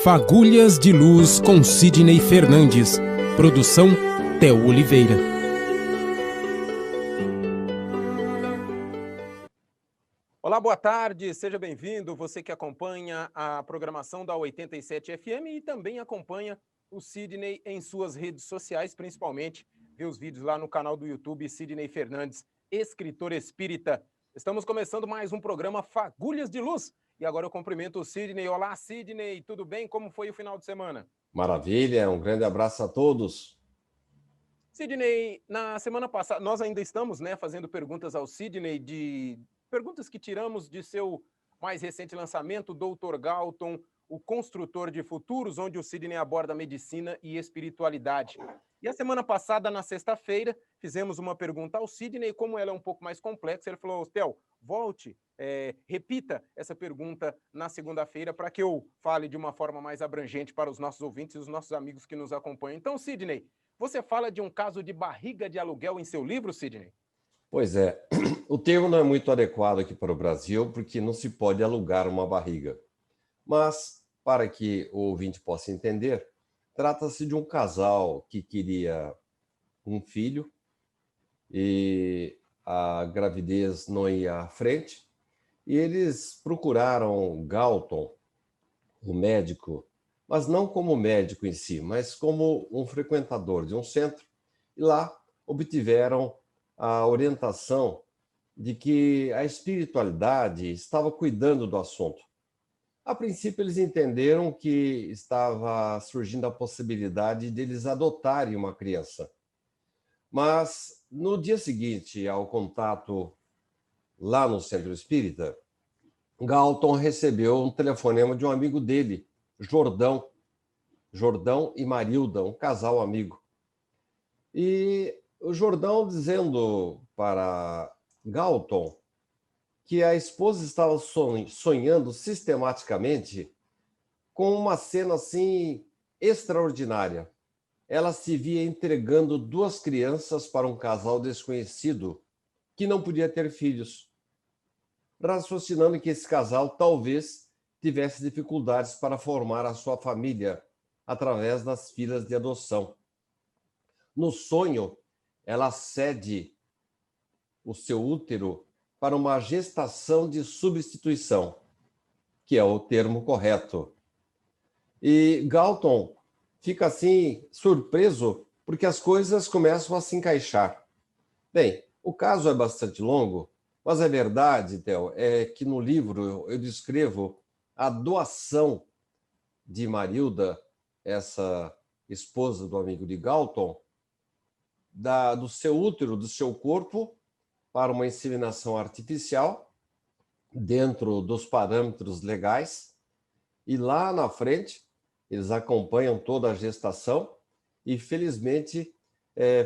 Fagulhas de Luz com Sidney Fernandes. Produção Theo Oliveira. Olá, boa tarde, seja bem-vindo. Você que acompanha a programação da 87 FM e também acompanha o Sidney em suas redes sociais, principalmente vê os vídeos lá no canal do YouTube Sidney Fernandes, escritor espírita. Estamos começando mais um programa Fagulhas de Luz. E agora eu cumprimento o Sidney. Olá, Sidney, tudo bem? Como foi o final de semana? Maravilha, um grande abraço a todos. Sidney, na semana passada, nós ainda estamos, fazendo perguntas ao Sidney, de perguntas que tiramos de seu mais recente lançamento, Dr. Galton, o Construtor de Futuros, onde o Sidney aborda medicina e espiritualidade. E a semana passada, na sexta-feira, fizemos uma pergunta ao Sidney, como ela é um pouco mais complexa, ele falou, Theo, volte, repita essa pergunta na segunda-feira para que eu fale de uma forma mais abrangente para os nossos ouvintes e os nossos amigos que nos acompanham. Então, Sidney, você fala de um caso de barriga de aluguel em seu livro, Sidney? Pois é, o termo não é muito adequado aqui para o Brasil, porque não se pode alugar uma barriga. Mas, para que o ouvinte possa entender, trata-se de um casal que queria um filho e a gravidez não ia à frente, e eles procuraram Galton, o médico, mas não como médico em si, mas como um frequentador de um centro, e lá obtiveram a orientação de que a espiritualidade estava cuidando do assunto. A princípio, eles entenderam que estava surgindo a possibilidade deles adotarem uma criança. Mas, no dia seguinte ao contato lá no centro espírita, Galton recebeu um telefonema de um amigo dele, Jordão e Marilda, um casal amigo. E o Jordão dizendo para Galton que a esposa estava sonhando sistematicamente com uma cena assim extraordinária. Ela se via entregando 2 crianças para um casal desconhecido que não podia ter filhos, raciocinando que esse casal talvez tivesse dificuldades para formar a sua família através das filas de adoção. No sonho, ela cede o seu útero para uma gestação de substituição, que é o termo correto. E Galton fica assim surpreso porque as coisas começam a se encaixar. Bem, o caso é bastante longo, mas a verdade, Theo, é que no livro eu descrevo a doação de Marilda, essa esposa do amigo de Galton, do seu útero, do seu corpo, para uma inseminação artificial, dentro dos parâmetros legais. E lá na frente, eles acompanham toda a gestação e, felizmente,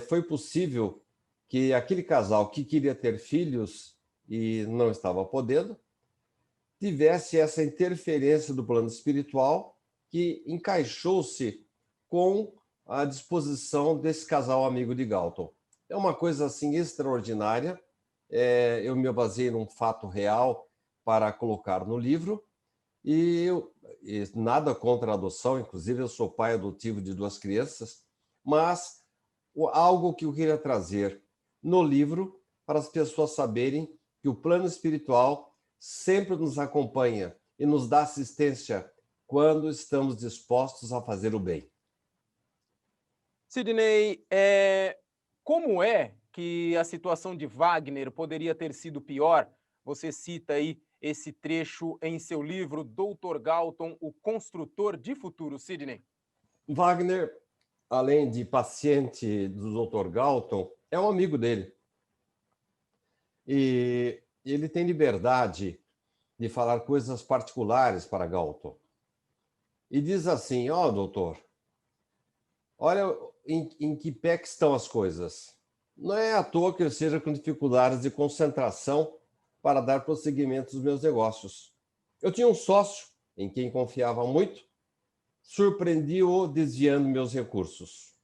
foi possível que aquele casal que queria ter filhos e não estava podendo, tivesse essa interferência do plano espiritual que encaixou-se com a disposição desse casal amigo de Galton. É uma coisa assim extraordinária. Eu me baseei num fato real para colocar no livro e nada contra a adoção, inclusive eu sou pai adotivo de 2 crianças, mas algo que eu queria trazer no livro para as pessoas saberem que o plano espiritual sempre nos acompanha e nos dá assistência quando estamos dispostos a fazer o bem. Sidney, como é que a situação de Wagner poderia ter sido pior? Você cita aí esse trecho em seu livro, Dr. Galton, o Construtor de Futuros, Sidney. Wagner, além de paciente do Dr. Galton, é um amigo dele. E ele tem liberdade de falar coisas particulares para Galton. E diz assim, doutor, olha em que pé que estão as coisas. Não é à toa que eu esteja com dificuldades de concentração para dar prosseguimento aos meus negócios. Eu tinha um sócio em quem confiava muito, surpreendi-o desviando meus recursos.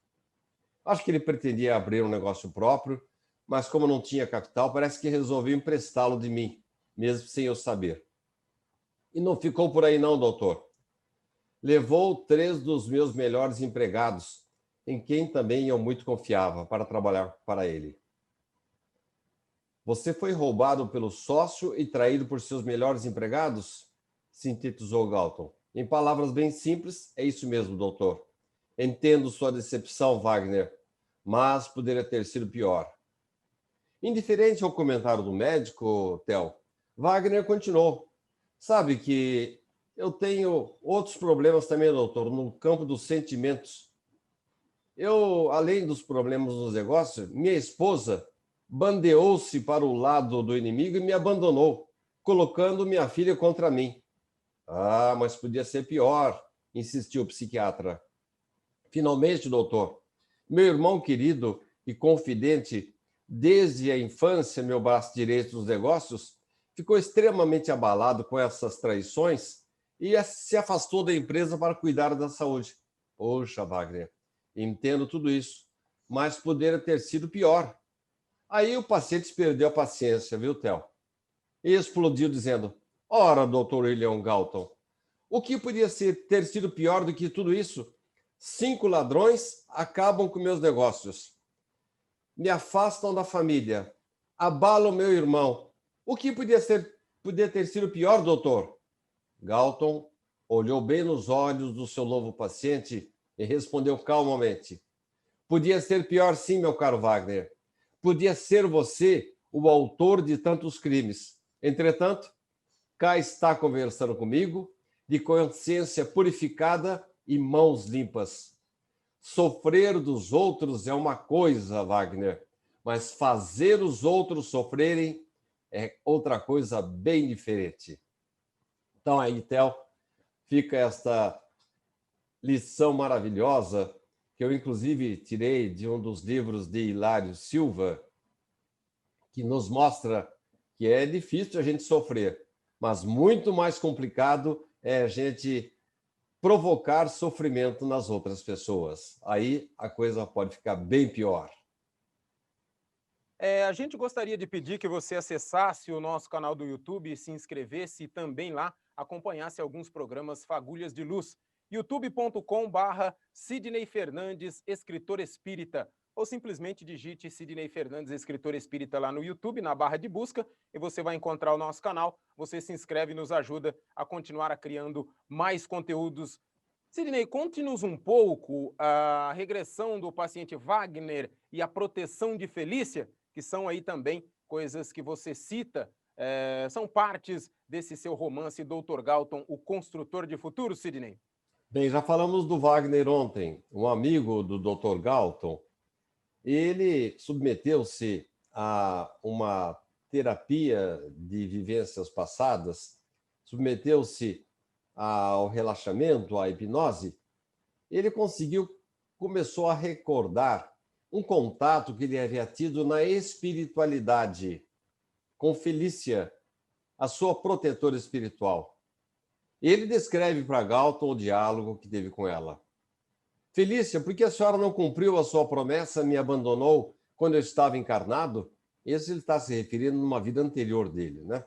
Acho que ele pretendia abrir um negócio próprio, mas como não tinha capital, parece que resolveu emprestá-lo de mim, mesmo sem eu saber. E não ficou por aí não, doutor. Levou 3 dos meus melhores empregados, em quem também eu muito confiava, para trabalhar para ele. Você foi roubado pelo sócio e traído por seus melhores empregados? Sintetizou Galton. Em palavras bem simples, é isso mesmo, doutor. Entendo sua decepção, Wagner, mas poderia ter sido pior. Indiferente ao comentário do médico, Theo, Wagner continuou. Sabe que eu tenho outros problemas também, doutor, no campo dos sentimentos. Eu, além dos problemas nos negócios, minha esposa bandeou-se para o lado do inimigo e me abandonou, colocando minha filha contra mim. Ah, mas podia ser pior, insistiu o psiquiatra. Finalmente, doutor, meu irmão querido e confidente, desde a infância, meu braço direito dos negócios, ficou extremamente abalado com essas traições e se afastou da empresa para cuidar da saúde. Poxa, Wagner, entendo tudo isso, mas poderia ter sido pior. Aí o paciente perdeu a paciência, viu, Theo? E explodiu dizendo, ora, doutor William Galton, o que podia ter sido pior do que tudo isso? 5 ladrões acabam com meus negócios. Me afastam da família. Abalam meu irmão. O que podia ter sido pior, doutor? Galton olhou bem nos olhos do seu novo paciente e respondeu calmamente. Podia ser pior sim, meu caro Wagner. Podia ser você o autor de tantos crimes. Entretanto, cá está conversando comigo, de consciência purificada e mãos limpas. Sofrer dos outros é uma coisa, Wagner, mas fazer os outros sofrerem é outra coisa bem diferente. Então aí, Theo, fica esta lição maravilhosa que eu, inclusive, tirei de um dos livros de Hilário Silva, que nos mostra que é difícil a gente sofrer, mas muito mais complicado é a gente provocar sofrimento nas outras pessoas. Aí a coisa pode ficar bem pior. A gente gostaria de pedir que você acessasse o nosso canal do YouTube e se inscrevesse e também lá acompanhasse alguns programas Fagulhas de Luz. youtube.com/Sidney Fernandes, escritor espírita, ou simplesmente digite Sidney Fernandes, escritor espírita lá no YouTube, na barra de busca, e você vai encontrar o nosso canal. Você se inscreve e nos ajuda a continuar criando mais conteúdos. Sidney, conte-nos um pouco a regressão do paciente Wagner e a proteção de Felícia, que são aí também coisas que você cita, são partes desse seu romance Dr. Galton, o Construtor de Futuro, Sidney? Bem, já falamos do Wagner ontem, um amigo do Dr. Galton. Ele submeteu-se a uma terapia de vivências passadas, submeteu-se ao relaxamento, à hipnose. Ele começou a recordar um contato que ele havia tido na espiritualidade com Felícia, a sua protetora espiritual. Ele descreve para Galton o diálogo que teve com ela. Felícia, por que a senhora não cumpriu a sua promessa, me abandonou quando eu estava encarnado? Esse ele está se referindo numa vida anterior dele, né?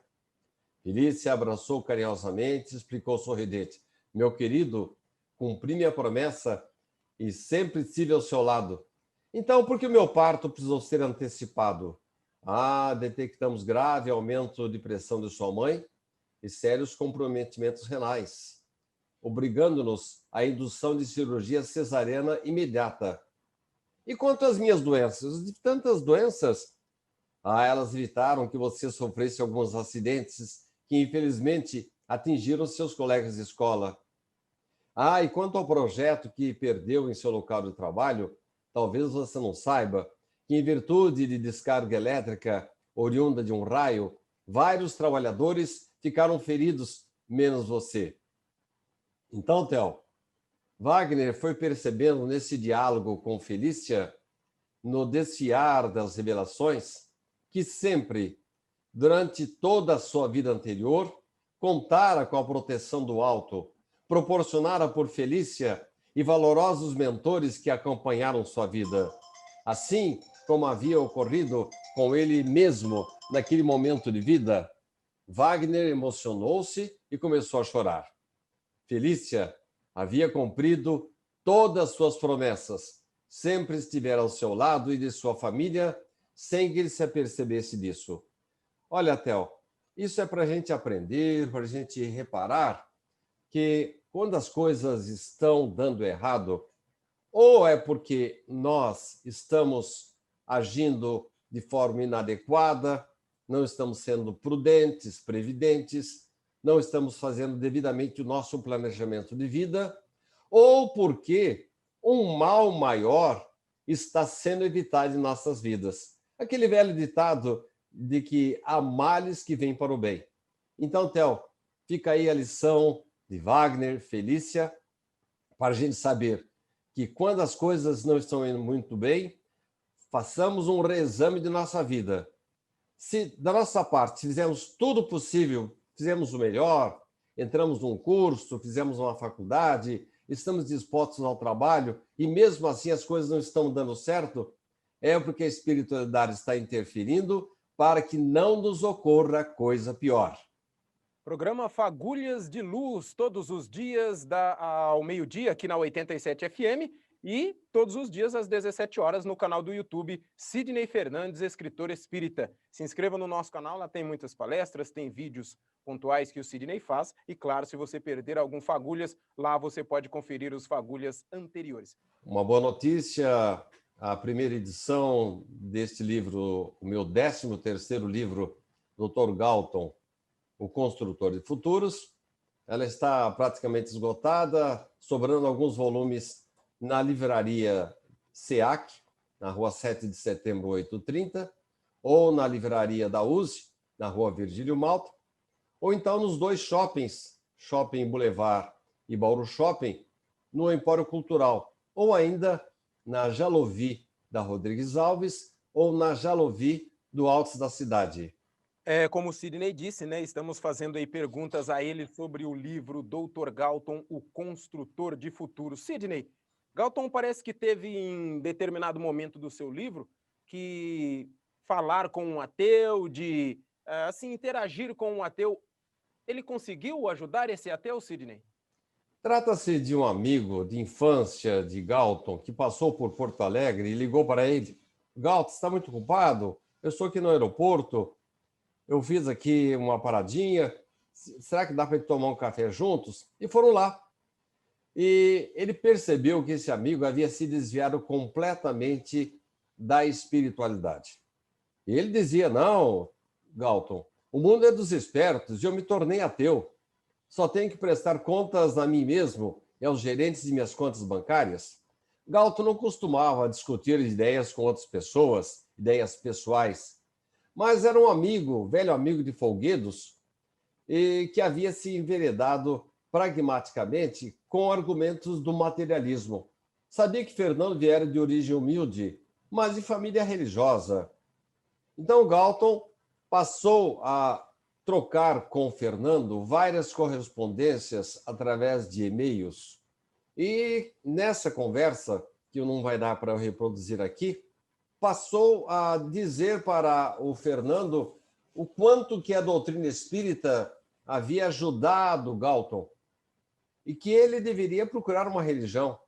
Felícia abraçou carinhosamente, explicou sorridente. Meu querido, cumpri minha promessa e sempre estive ao seu lado. Então, por que o meu parto precisou ser antecipado? Ah, detectamos grave aumento de pressão de sua mãe e sérios comprometimentos renais, obrigando-nos à indução de cirurgia cesariana imediata. E quanto às minhas doenças? De tantas doenças, elas evitaram que você sofresse alguns acidentes que, infelizmente, atingiram seus colegas de escola. E quanto ao projeto que perdeu em seu local de trabalho, talvez você não saiba que, em virtude de descarga elétrica oriunda de um raio, vários trabalhadores ficaram feridos, menos você. Então, Theo, Wagner foi percebendo nesse diálogo com Felícia, no desfiar das revelações, que sempre, durante toda a sua vida anterior, contara com a proteção do alto, proporcionara por Felícia e valorosos mentores que acompanharam sua vida, assim como havia ocorrido com ele mesmo naquele momento de vida. Wagner emocionou-se e começou a chorar. Felícia Havia cumprido todas as suas promessas. Sempre estivera ao seu lado e de sua família, sem que ele se apercebesse disso. Olha, Theo, isso é para a gente aprender, para a gente reparar que quando as coisas estão dando errado, ou é porque nós estamos agindo de forma inadequada, não estamos sendo prudentes, previdentes, não estamos fazendo devidamente o nosso planejamento de vida, ou porque um mal maior está sendo evitado em nossas vidas. Aquele velho ditado de que há males que vêm para o bem. Então, Theo, fica aí a lição de Wagner, Felícia, para a gente saber que quando as coisas não estão indo muito bem, façamos um reexame de nossa vida. Se da nossa parte fizemos tudo possível, fizemos o melhor, entramos num curso, fizemos uma faculdade, estamos dispostos ao trabalho e mesmo assim as coisas não estão dando certo, é porque a espiritualidade está interferindo para que não nos ocorra coisa pior. Programa Fagulhas de Luz, todos os dias ao meio-dia aqui na 87 FM e todos os dias às 17 horas no canal do YouTube Sidney Fernandes, escritor espírita. Se inscreva no nosso canal, lá tem muitas palestras, tem vídeos pontuais que o Sidney faz e, claro, se você perder algum Fagulhas, lá você pode conferir os Fagulhas anteriores. Uma boa notícia, a primeira edição deste livro, o meu 13º livro, Dr. Galton, O Construtor de Futuros, ela está praticamente esgotada, sobrando alguns volumes na livraria SEAC, na rua 7 de setembro, 830, ou na livraria da USE, na rua Virgílio Malta, ou então nos dois shoppings, Shopping Boulevard e Bauru Shopping, no Empório Cultural, ou ainda na Jalovi da Rodrigues Alves, ou na Jalovi do Altos da Cidade. Como o Sidney disse, né, estamos fazendo aí perguntas a ele sobre o livro Dr. Galton, O Construtor de Futuros. Sidney, Galton parece que teve em determinado momento do seu livro que falar com um ateu, de assim, interagir com um ateu, ele conseguiu ajudar esse ateu, Sidney? Trata-se de um amigo de infância de Galton que passou por Porto Alegre e ligou para ele. Galton, está muito ocupado? Eu estou aqui no aeroporto, eu fiz aqui uma paradinha, será que dá para tomar um café juntos? E foram lá. E ele percebeu que esse amigo havia se desviado completamente da espiritualidade. E ele dizia, não, Galton, o mundo é dos espertos e eu me tornei ateu. Só tenho que prestar contas a mim mesmo e aos gerentes de minhas contas bancárias. Galton não costumava discutir ideias com outras pessoas, ideias pessoais, mas era um amigo, velho amigo de folguedos, e que havia se enveredado pragmaticamente com argumentos do materialismo. Sabia que Fernando viera de origem humilde, mas de família religiosa. Então Galton passou a trocar com Fernando várias correspondências através de e-mails. E nessa conversa, que não vai dar para eu reproduzir aqui, passou a dizer para o Fernando o quanto que a doutrina espírita havia ajudado Galton e que ele deveria procurar uma religião.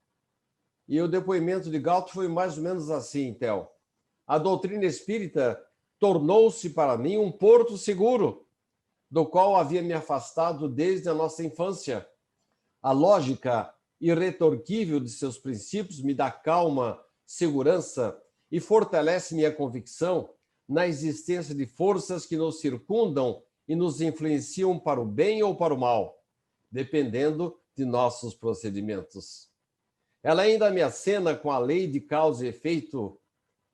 E o depoimento de Galton foi mais ou menos assim, Theo. A doutrina espírita tornou-se para mim um porto seguro, do qual havia me afastado desde a nossa infância. A lógica irretorquível de seus princípios me dá calma, segurança e fortalece minha convicção na existência de forças que nos circundam e nos influenciam para o bem ou para o mal, dependendo de nossos procedimentos. Ela ainda me acena com a lei de causa e efeito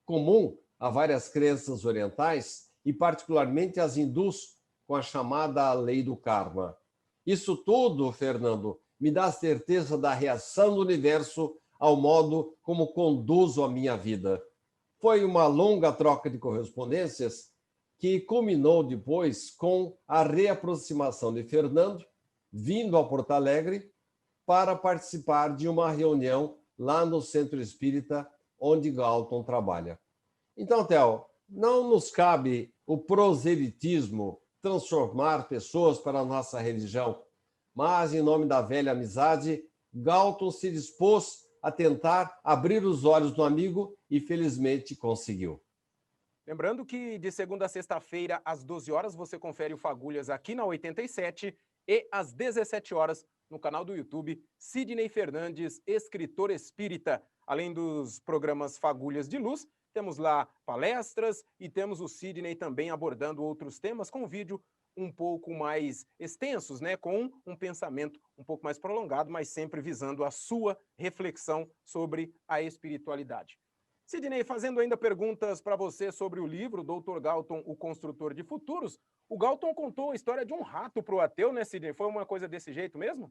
comum a várias crenças orientais e particularmente as hindus, com a chamada lei do karma. Isso tudo, Fernando, me dá a certeza da reação do universo ao modo como conduzo a minha vida. Foi uma longa troca de correspondências que culminou depois com a reaproximação de Fernando, vindo a Porto Alegre para participar de uma reunião lá no Centro Espírita, onde Galton trabalha. Então, Theo, não nos cabe o proselitismo, transformar pessoas para a nossa religião, mas, em nome da velha amizade, Galton se dispôs a tentar abrir os olhos do amigo e, felizmente, conseguiu. Lembrando que de segunda a sexta-feira, às 12 horas, você confere o Fagulhas aqui na 87 e às 17 horas no canal do YouTube Sidney Fernandes, escritor espírita. Além dos programas Fagulhas de Luz, temos lá palestras e temos o Sidney também abordando outros temas com vídeo um pouco mais extensos, né? Com um pensamento um pouco mais prolongado, mas sempre visando a sua reflexão sobre a espiritualidade. Sidney, fazendo ainda perguntas para você sobre o livro Dr. Galton, o Construtor de Futuros, o Galton contou a história de um rato para o ateu, né, Sidney? Foi uma coisa desse jeito mesmo?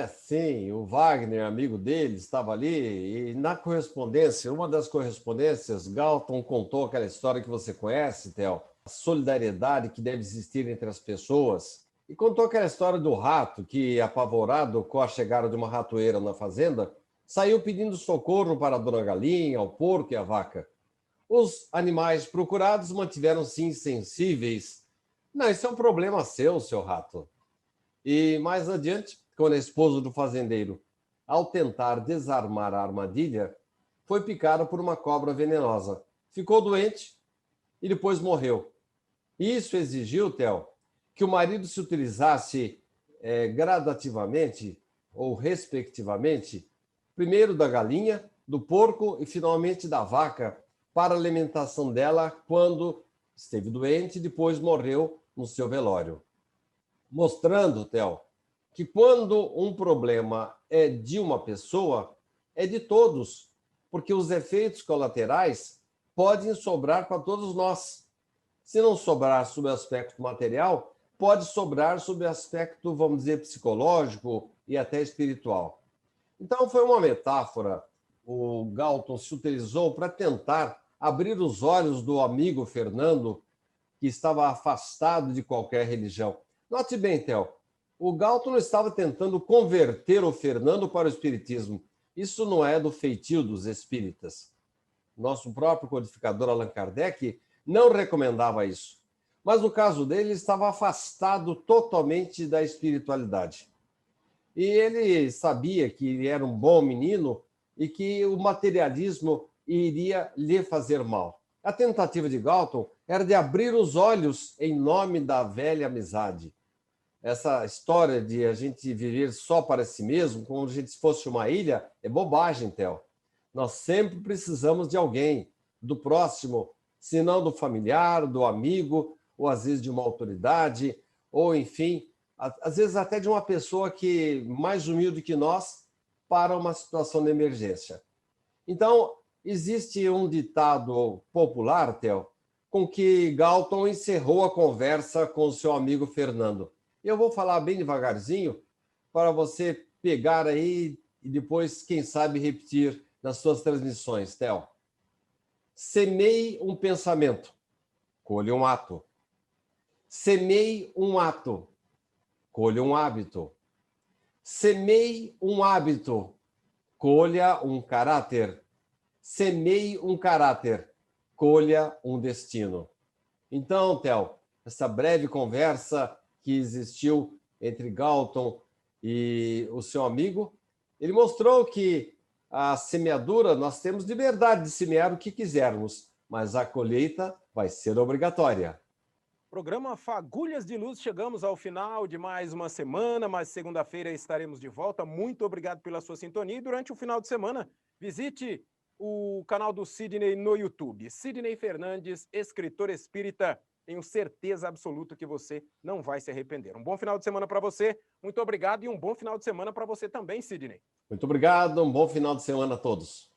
Sim, o Wagner, amigo dele, estava ali e na correspondência, uma das correspondências, Galton contou aquela história que você conhece, Theo, a solidariedade que deve existir entre as pessoas, e contou aquela história do rato que, apavorado com a chegada de uma ratoeira na fazenda, saiu pedindo socorro para a dona galinha, o porco e a vaca. Os animais procurados mantiveram-se insensíveis. Não, isso é um problema seu rato. E mais adiante, quando a esposa do fazendeiro, ao tentar desarmar a armadilha, foi picada por uma cobra venenosa. Ficou doente e depois morreu. Isso exigiu, Theo, que o marido se utilizasse gradativamente ou respectivamente, primeiro da galinha, do porco e finalmente da vaca, para a alimentação dela quando esteve doente e depois morreu no seu velório. Mostrando, Theo, que quando um problema é de uma pessoa, é de todos, porque os efeitos colaterais podem sobrar para todos nós. Se não sobrar sob o aspecto material, pode sobrar sob o aspecto, vamos dizer, psicológico e até espiritual. Então, foi uma metáfora, o Galton se utilizou para tentar abrir os olhos do amigo Fernando, que estava afastado de qualquer religião. Note bem, Theo, o Galton não estava tentando converter o Fernando para o espiritismo. Isso não é do feitio dos espíritas. Nosso próprio codificador Allan Kardec não recomendava isso. Mas no caso dele, ele estava afastado totalmente da espiritualidade. E ele sabia que ele era um bom menino e que o materialismo iria lhe fazer mal. A tentativa de Galton era de abrir os olhos em nome da velha amizade. Essa história de a gente viver só para si mesmo, como se a gente fosse uma ilha, é bobagem, Theo. Nós sempre precisamos de alguém, do próximo, se não do familiar, do amigo, ou às vezes de uma autoridade, ou enfim, às vezes até de uma pessoa que mais humilde que nós para uma situação de emergência. Então, existe um ditado popular, Theo, com que Galton encerrou a conversa com o seu amigo Fernando. Eu vou falar bem devagarzinho para você pegar aí e depois, quem sabe, repetir nas suas transmissões, Theo. Semeie um pensamento, colhe um ato. Semeie um ato, colha um hábito. Semeie um hábito, colha um caráter. Semeie um caráter, colha um destino. Então, Theo, essa breve conversa que existiu entre Galton e o seu amigo, ele mostrou que a semeadura, nós temos liberdade de semear o que quisermos, mas a colheita vai ser obrigatória. Programa Fagulhas de Luz, chegamos ao final de mais uma semana, mas segunda-feira estaremos de volta. Muito obrigado pela sua sintonia e durante o final de semana, visite o canal do Sidney no YouTube. Sidney Fernandes, escritor espírita. Tenho certeza absoluta que você não vai se arrepender. Um bom final de semana para você, muito obrigado e um bom final de semana para você também, Sidney. Muito obrigado, um bom final de semana a todos.